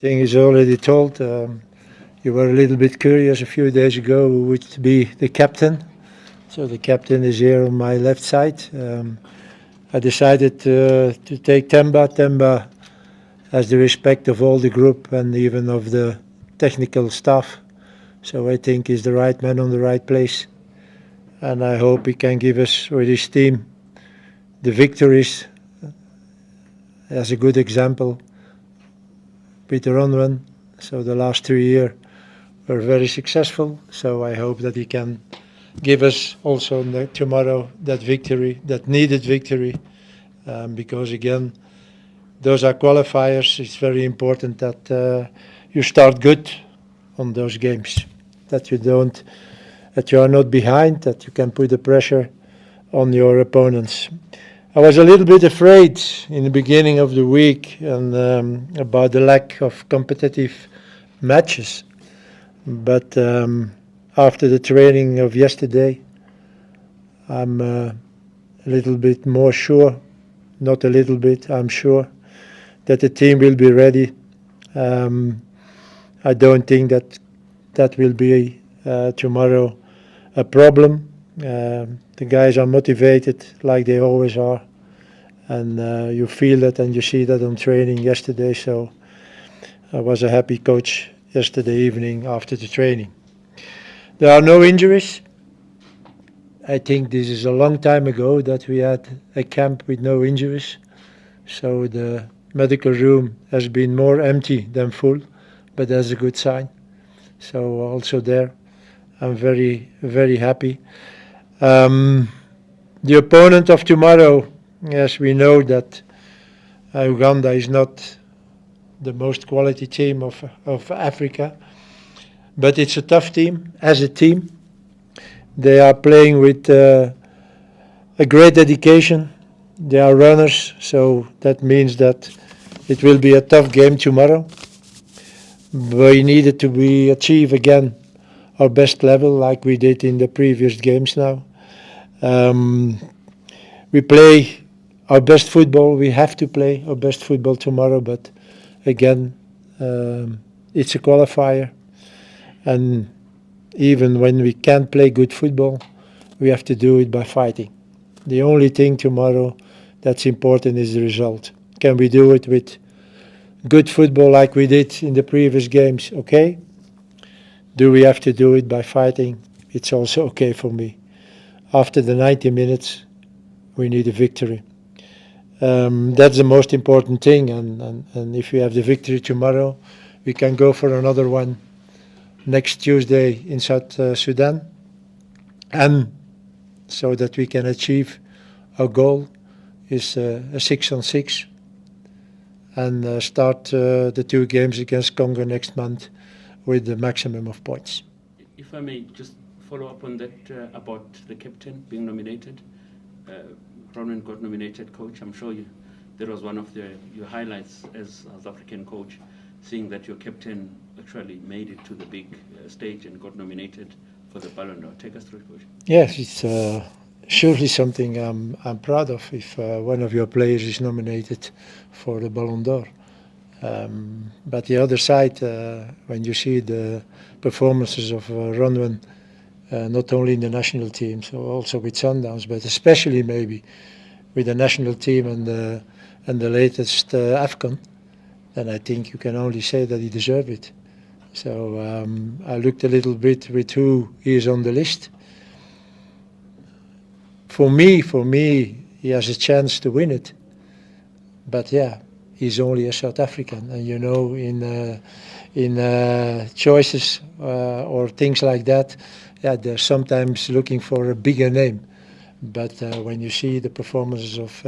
Thing is already told. You were a little bit curious a few days ago who would be the captain. So the captain is here on my left side. I decided to take Temba. Temba has the respect of all the group and even of the technical staff. So I think he's the right man on the right place. And I hope he can give us, with his team, the victories as a good example. Peter Onwen, so the last 2 years were very successful. So I hope that he can give us also tomorrow that victory, that needed victory, because again, those are qualifiers. It's very important that you start good on those games, that you are not behind, that you can put the pressure on your opponents. I was a little bit afraid in the beginning of the week and about the lack of competitive matches, but after the training of yesterday, I'm a little bit more sure, not a little bit, I'm sure that the team will be ready. I don't think that will be tomorrow a problem. The guys are motivated like they always are, and you feel that and you see that on training yesterday. So I was a happy coach yesterday evening after the training. There are no injuries. I think this is a long time ago that we had a camp with no injuries. So the medical room has been more empty than full, but that's a good sign. So also there, I'm very, very happy. The opponent of tomorrow, yes, we know that Uganda is not the most quality team of Africa, but it's a tough team as a team. They are playing with a great dedication. They are runners, so that means that it will be a tough game tomorrow. We needed to achieve again our best level like we did in the previous games now. We play our best football. We have to play our best football tomorrow, but again, it's a qualifier. And even when we can't play good football, we have to do it by fighting. The only thing tomorrow that's important is the result. Can we do it with good football like we did in the previous games? Okay. Do we have to do it by fighting? It's also okay for me. After the 90 minutes, we need a victory. That's the most important thing. And if we have the victory tomorrow, we can go for another one next Tuesday in South Sudan. And so that we can achieve our goal is a 6-on-6 and start the 2 games against Congo next month with the maximum of points. If I may just follow up on that about the captain being nominated. Ronwen got nominated coach. I'm sure that was one of your highlights as South African coach, seeing that your captain actually made it to the big stage and got nominated for the Ballon. Take us through it, coach. Yes, it's surely something I'm proud of if one of your players is nominated for the Ballon d'Or. But the other side, when you see the performances of Ronwen, not only in the national team, so also with Sundowns, but especially maybe with the national team and the latest AFCON, then I think you can only say that he deserved it. So I looked a little bit with who is on the list. For me, he has a chance to win it. But yeah, he's only a South African, and you know, in choices or things like that, yeah, they're sometimes looking for a bigger name. But when you see the performances of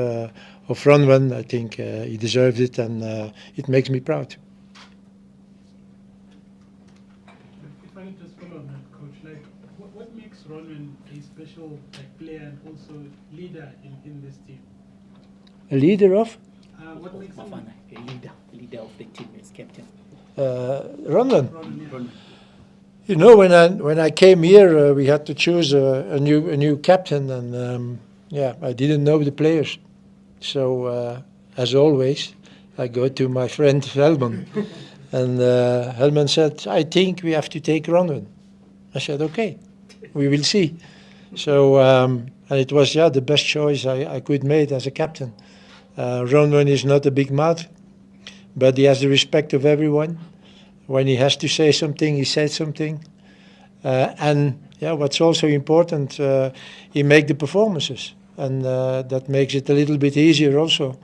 Ronwen, I think he deserves it, and it makes me proud. If I could just follow on that, coach, like what makes Ronwen a special player and also leader in this team? A leader of? What makes him Bafana, a leader of the team as captain. Ronwen. Ronwen? You know, when I came here, we had to choose a new captain, and yeah, I didn't know the players. So as always, I go to my friend Helman, And Helman said, I think we have to take Ronwen. I said, okay, we will see. So, and it was, the best choice I could make as a captain. Ronwen is not a big mouth, but he has the respect of everyone. When he has to say something, he says something. And what's also important, he makes the performances. And that makes it a little bit easier also.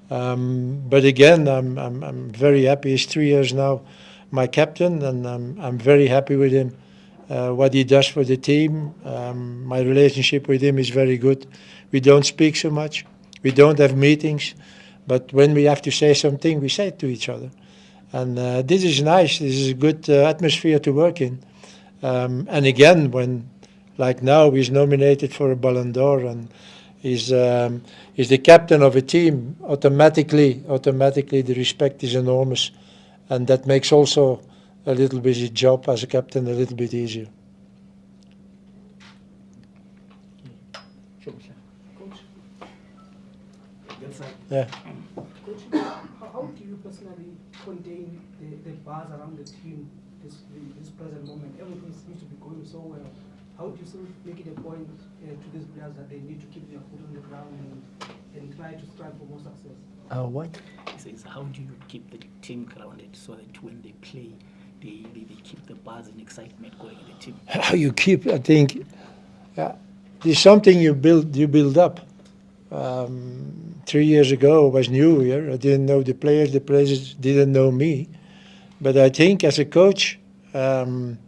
But again, I'm very happy. He's 3 years now my captain, and I'm very happy with him. What he does for the team, my relationship with him is very good. We don't speak so much. We don't have meetings. But when we have to say something, we say it to each other. And this is nice. This is a good atmosphere to work in. And again, when, like now, he's nominated for a Ballon d'Or and he's the captain of a team, automatically the respect is enormous. And that makes also a little bit his job as a captain a little bit easier. Coach, Yeah. Coach, how do you personally contain the buzz around the team this present moment? Everything seems to be going so well. How do you still make it a point to these players that they need to keep their foot on the ground and try to strive for more success? What? he says, how do you keep the team grounded so that when they play, they keep the buzz and excitement going in the team? How you keep, I think, there's something you build up. 3 years ago I was new here. I didn't know the players didn't know me. But I think as a coach, when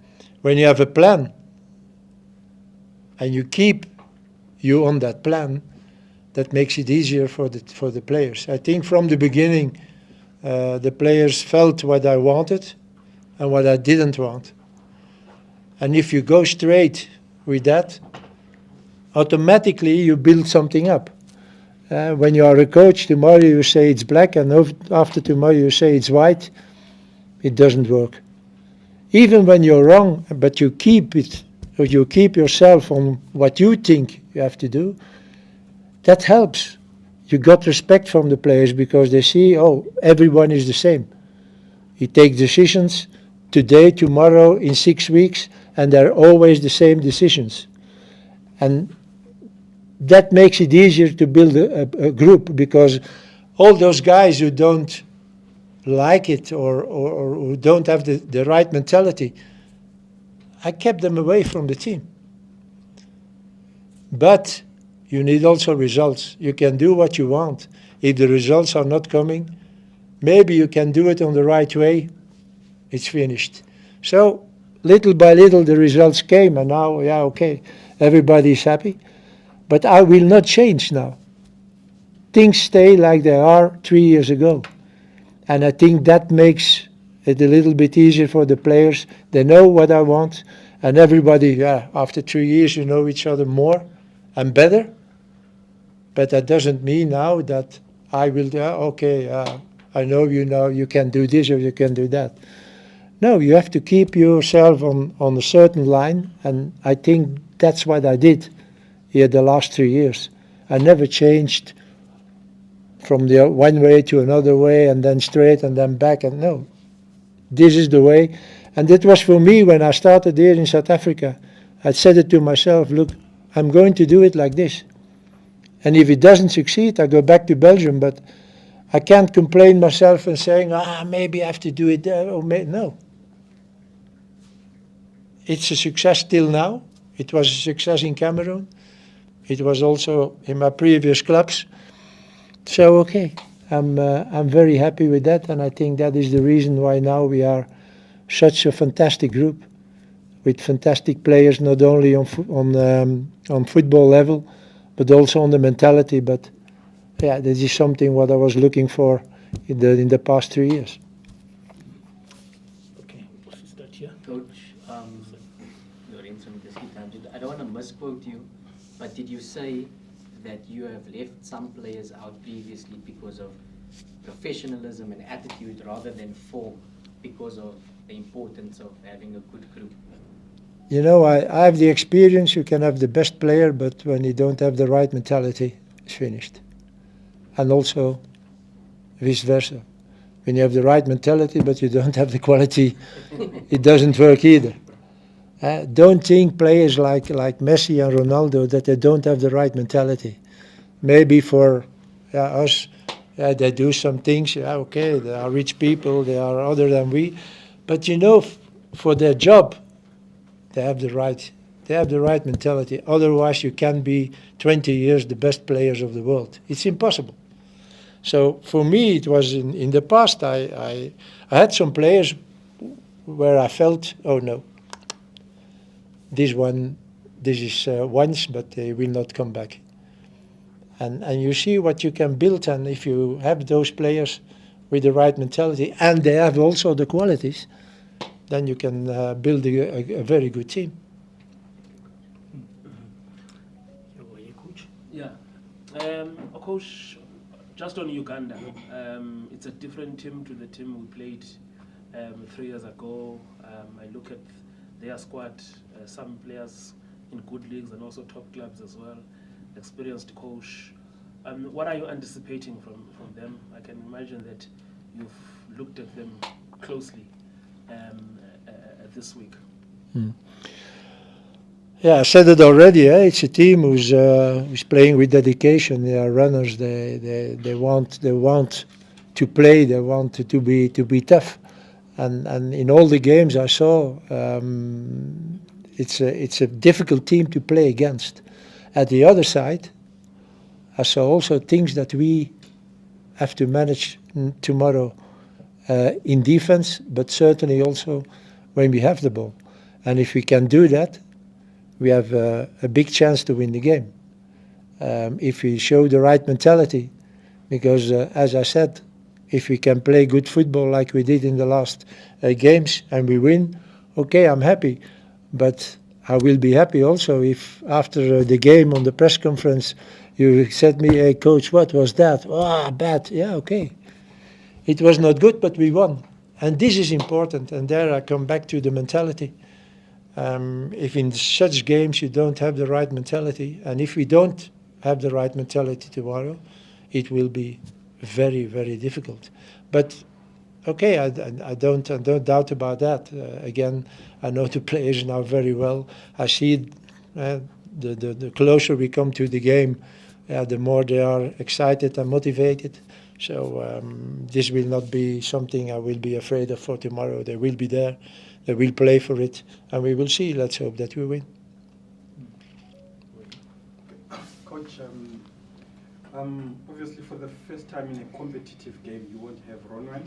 you have a plan and you keep you on that plan, that makes it easier for the players. I think from the beginning, the players felt what I wanted and what I didn't want. And if you go straight with that, automatically you build something up. When you are a coach, tomorrow you say it's black, and after tomorrow you say it's white. It doesn't work. Even when you're wrong, but you keep it, or you keep yourself on what you think you have to do, that helps. You got respect from the players because they see, everyone is the same. You take decisions today, tomorrow, in 6 weeks, and they're always the same decisions. And that makes it easier to build a group, because all those guys who don't like it or who don't have the right mentality, I kept them away from the team. But you need also results. You can do what you want. If the results are not coming, maybe you can do it on the right way, it's finished. So little by little the results came, and now, everybody's happy. But I will not change now. Things stay like they are 3 years ago. And I think that makes it a little bit easier for the players. They know what I want. And everybody, after 3 years, you know each other more and better. But that doesn't mean now that I will, I know you now, you can do this or you can do that. No, you have to keep yourself on a certain line. And I think that's what I did here the last 3 years. I never changed from the one way to another way and then straight and then back. And no, this is the way. And that was for me when I started here in South Africa. I said it to myself, look, I'm going to do it like this. And if it doesn't succeed, I go back to Belgium. But I can't complain myself and saying, maybe I have to do it there. No. It's a success till now. It was a success in Cameroon. It was also in my previous clubs. So, I'm very happy with that, and I think that is the reason why now we are such a fantastic group with fantastic players, not only on football level, but also on the mentality. But this is something what I was looking for in the past 3 years. Okay, we'll start here. Coach, I don't want to misquote you, but did you say that you have left some players out previously because of professionalism and attitude rather than form, because of the importance of having a good group? You know, I have the experience. You can have the best player, but when you don't have the right mentality, it's finished. And also vice versa. When you have the right mentality but you don't have the quality, it doesn't work either. Don't think players like Messi and Ronaldo that they don't have the right mentality. Maybe for us, they do some things. Okay, they are rich people, they are other than we, but you know, for their job, they have the right. They have the right mentality. Otherwise, you can be 20 years the best players of the world. It's impossible. So for me, it was in the past. I had some players where I felt, oh no, this is once, but they will not come back. And you see what you can build, and if you have those players with the right mentality, and they have also the qualities, then you can build a very good team. Coach. Yeah. Coach, just on Uganda, it's a different team to the team we played 3 years ago. I look at their squad, some players in good leagues and also top clubs as well, experienced coach. What are you anticipating from them? I can imagine that you've looked at them closely this week. Yeah, I said it already. It's a team who's playing with dedication. They are runners. They want to play. They want to be tough. And in all the games I saw, it's a difficult team to play against. At the other side, I saw also things that we have to manage tomorrow in defense, but certainly also when we have the ball. And if we can do that, we have a big chance to win the game. If we show the right mentality, because as I said, if we can play good football like we did in the last games and we win, okay, I'm happy. But I will be happy also if after the game on the press conference you said me, hey coach, what was that? Ah, bad. Yeah, okay. It was not good, but we won. And this is important. And there I come back to the mentality. If in such games you don't have the right mentality, and if we don't have the right mentality tomorrow, it will be very, very difficult. But okay, I don't doubt about that. Again, I know the players now very well. I see the closer we come to the game, the more they are excited and motivated. So this will not be something I will be afraid of for tomorrow. They will be there. They will play for it, and we will see. Let's hope that we win. Coach, obviously for the first time in a competitive game, you won't have Ronwen.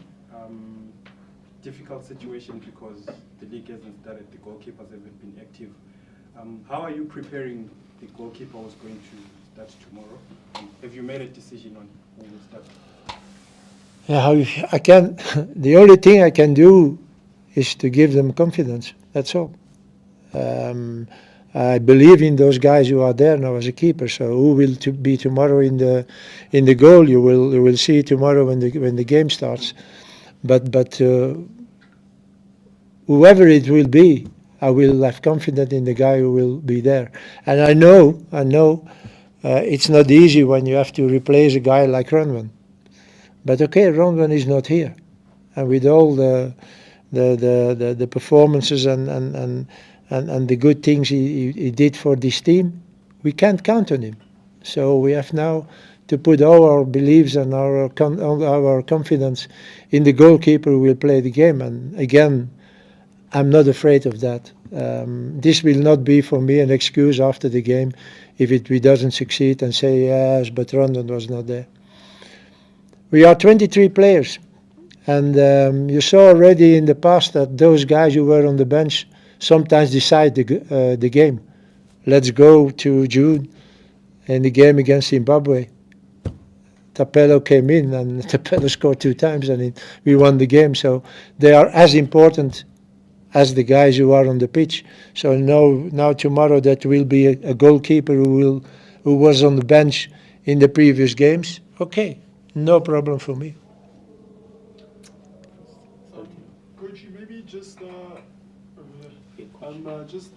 Difficult situation because the league hasn't started, the goalkeepers haven't been active. How are you preparing the goalkeeper who's going to start tomorrow? Have you made a decision on who will start? Yeah, I can. The only thing I can do is to give them confidence. That's all. I believe in those guys who are there now as a keeper. So who will be tomorrow in the goal? You will see tomorrow when the game starts. But whoever it will be, I will have confidence in the guy who will be there. And I know it's not easy when you have to replace a guy like Ronwen. But okay, Ronwen is not here, and with all the performances and the good things he did for this team, we can't count on him. So we have now to put our beliefs and our confidence in the goalkeeper who will play the game. And again, I'm not afraid of that. This will not be for me an excuse after the game if we doesn't succeed and say, yes, but Ronwen was not there. We are 23 players. And you saw already in the past that those guys who were on the bench sometimes decide the game. Let's go to June in the game against Zimbabwe. Tapelo came in and Tapelo scored 2 times and we won the game. So they are as important as the guys who are on the pitch. So now tomorrow that will be a goalkeeper who was on the bench in the previous games. Okay, no problem for me. Coach, maybe just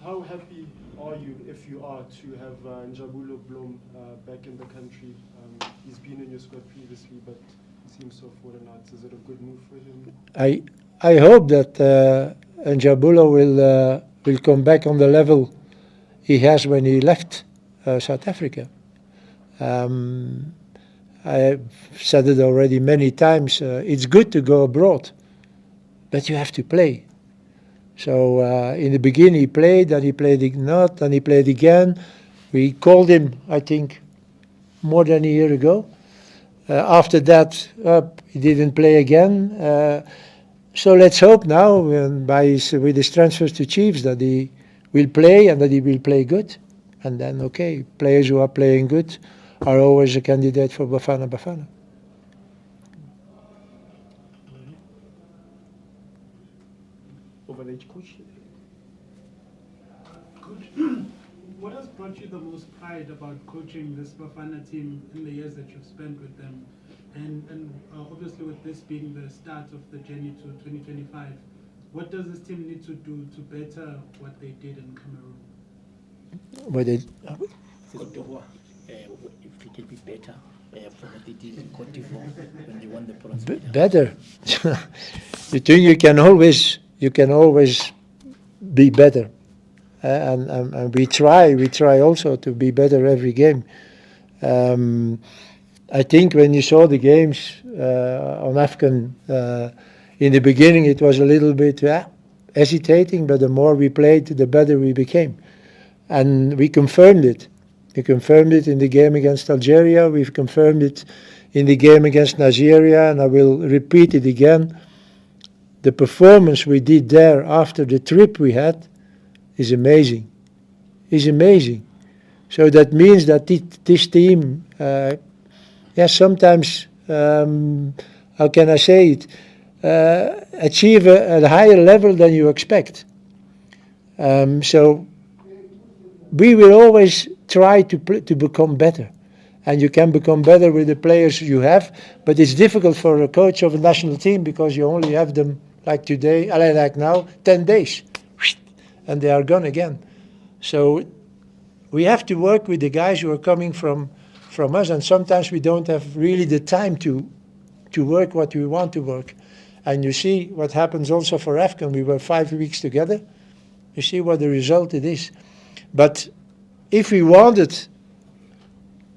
how happy are you, if you are, to have Njabulo Blom back in the country? He's been in your squad previously, but seems so for the nuts. Is it a good move for him? I hope that Njabulo will come back on the level he has when he left South Africa. I have said it already many times. It's good to go abroad, but you have to play. So in the beginning he played, then he played not, then he played again. We called him, I think, more than a year ago. After that, he didn't play again. So let's hope now, with his transfers to Chiefs, that he will play and that he will play good. And then, okay, players who are playing good are always a candidate for Bafana Bafana. Over the coach. Coach, what has brought you the most pride about coaching this Bafana team in the years that you've spent with them? And obviously with this being the start of the journey to 2025, what does this team need to do to better what they did in Cameroon? Cote d'Ivoire, if it can be better from what they did in Cote d'Ivoire when they won the bronze medal. Better. You think you can always be better. And we try also to be better every game. I think when you saw the games on AFCON, in the beginning it was a little bit hesitating, but the more we played, the better we became. And we confirmed it. We confirmed it in the game against Algeria, we've confirmed it in the game against Nigeria, and I will repeat it again. The performance we did there after the trip we had is amazing. Is amazing. So that means that this team, sometimes, how can I say it, achieve a higher level than you expect. So we will always try to become better. And you can become better with the players you have, but it's difficult for a coach of a national team because you only have them like today, like now, 10 days. And they are gone again. So we have to work with the guys who are coming from us, and sometimes we don't have really the time to work what we want to work. And you see what happens also for AFCON. We were 5 weeks together. You see what the result it is. But if we wanted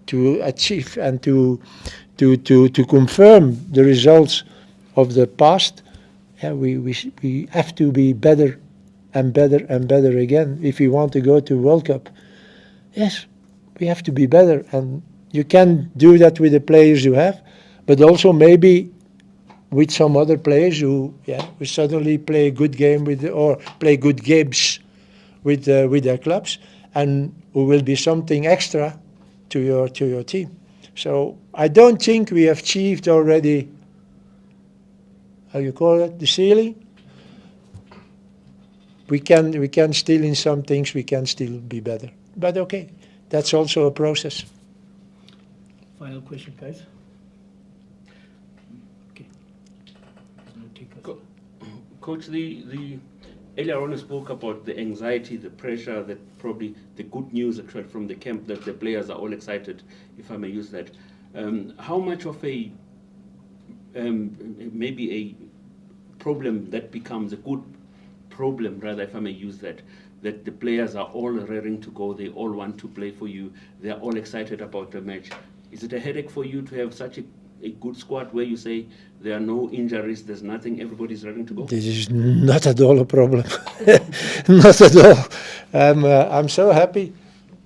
to achieve and to confirm the results of the past, we have to be better and better and better again. If we want to go to World Cup, yes, we have to be better. And you can do that with the players you have, but also maybe with some other players who suddenly play a good game or play good games with their clubs, and who will be something extra to your team. So I don't think we have achieved already, how you call it, the ceiling. We can still, in some things, we can still be better. But okay, that's also a process. Final question, guys. Okay. Coach, the earlier on you spoke about the anxiety, the pressure, that probably the good news actually from the camp, that the players are all excited, if I may use that. How much of a maybe a problem that becomes a good problem, rather, if I may use that the players are all raring to go, they all want to play for you, they are all excited about the match. Is it a headache for you to have such a good squad where you say there are no injuries, there's nothing, everybody's raring to go? This is not at all a problem. Not at all. I'm so happy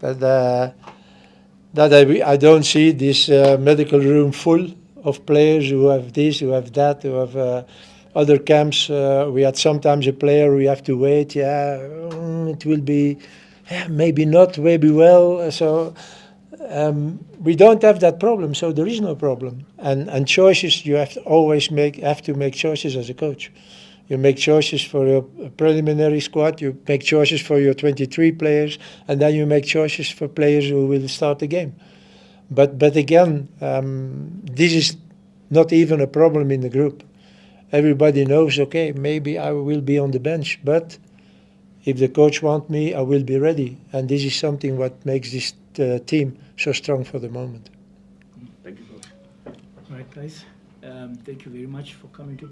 that I don't see this medical room full of players who have this, who have that, who have other camps. We had sometimes a player we have to wait. It will be, maybe not, maybe well. So we don't have that problem. So there is no problem. And choices, you have to always make choices as a coach. You make choices for your preliminary squad. You make choices for your 23 players, and then you make choices for players who will start the game. But again, this is not even a problem in the group. Everybody knows, okay, maybe I will be on the bench, but if the coach wants me, I will be ready. And this is something what makes this team so strong for the moment. Thank you, Coach. All right, guys. Thank you very much for coming to